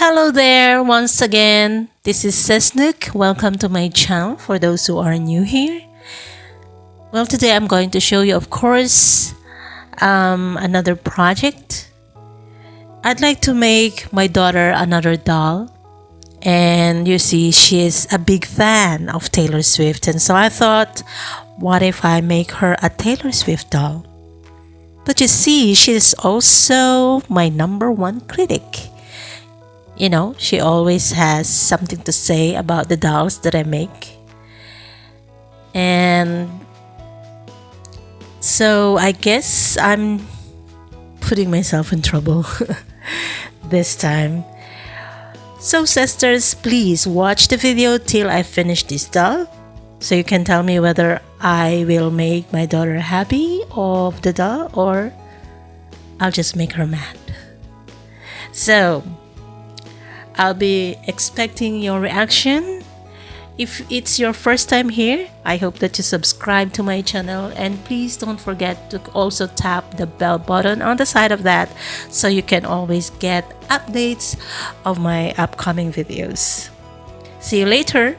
Hello there once again. This is Cess Nook. Welcome to my channel for those who are new here. Well, today I'm going to show you, of course, another project. I'd like to make my daughter another doll. And you see, she is a big fan of Taylor Swift. And so I thought, what if I make her a Taylor Swift doll? But you see, she is also my #1 critic. You know, she always has something to say about the dolls that I make. And so I guess I'm putting myself in trouble this time. So sisters, please watch the video till I finish this doll, so you can tell me whether I will make my daughter happy of the doll or I'll just make her mad. So I'll be expecting your reaction. If it's your first time here, I hope that you subscribe to my channel, and please don't forget to also tap the bell button on the side of that so you can always get updates of my upcoming videos. See you later.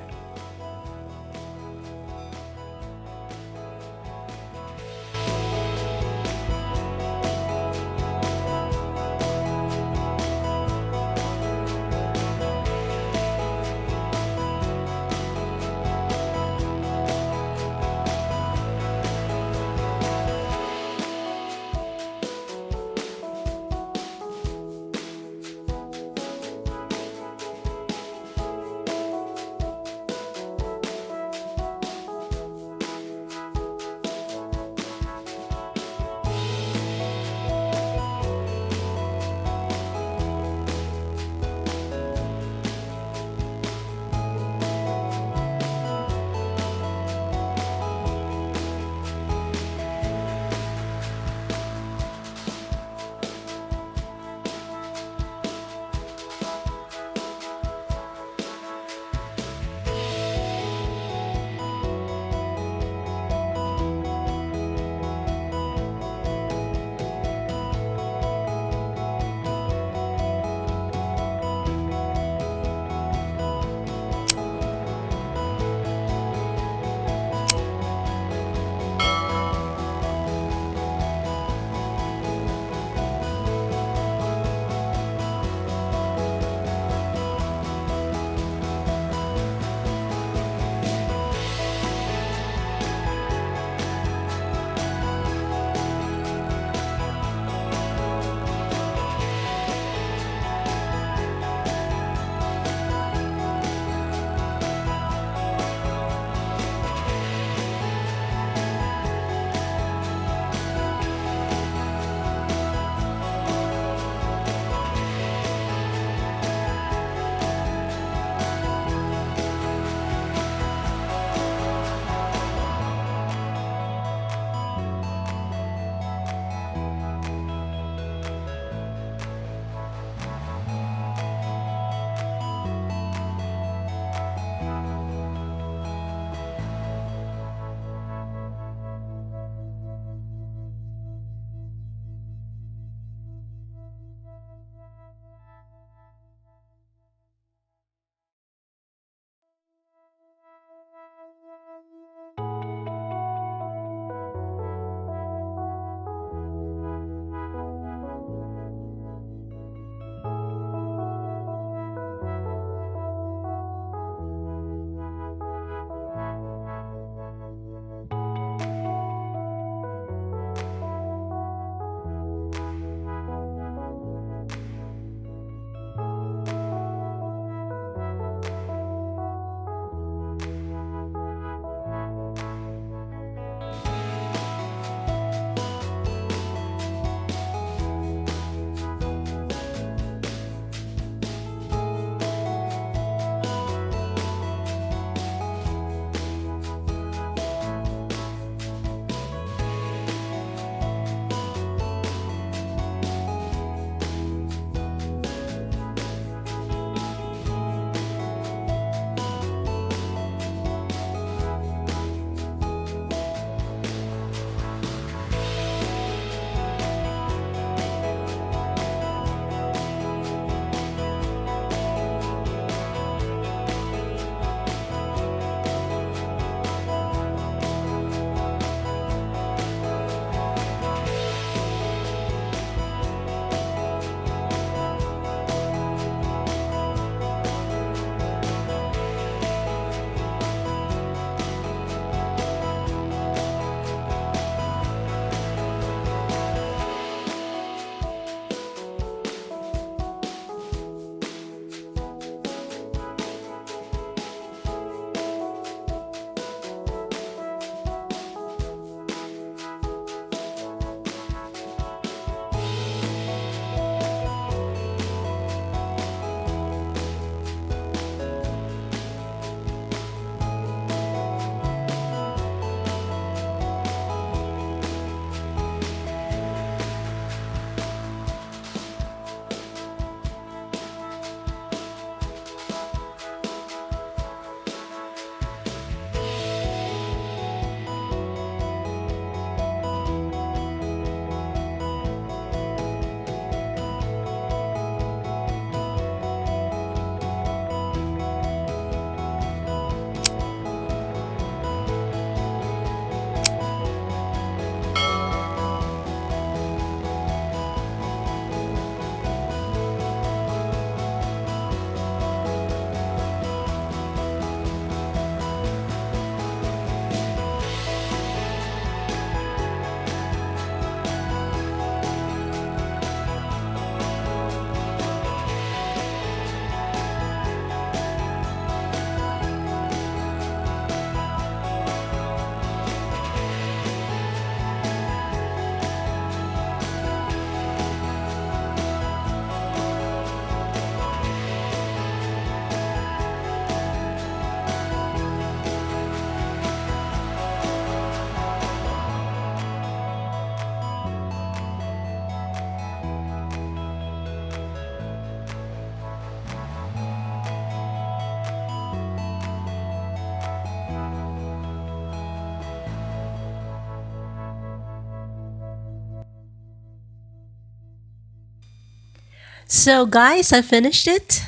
So guys, I finished it.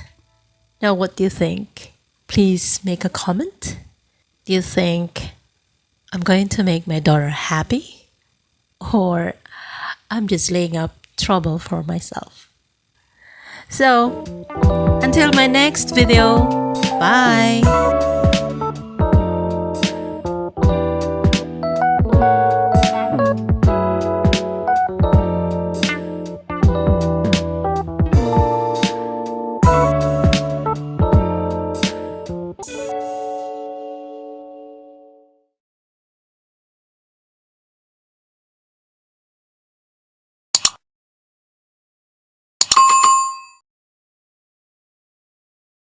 Now what do you think? Please make a comment. Do you think I'm going to make my daughter happy? Or I'm just laying up trouble for myself? So, until my next video, bye!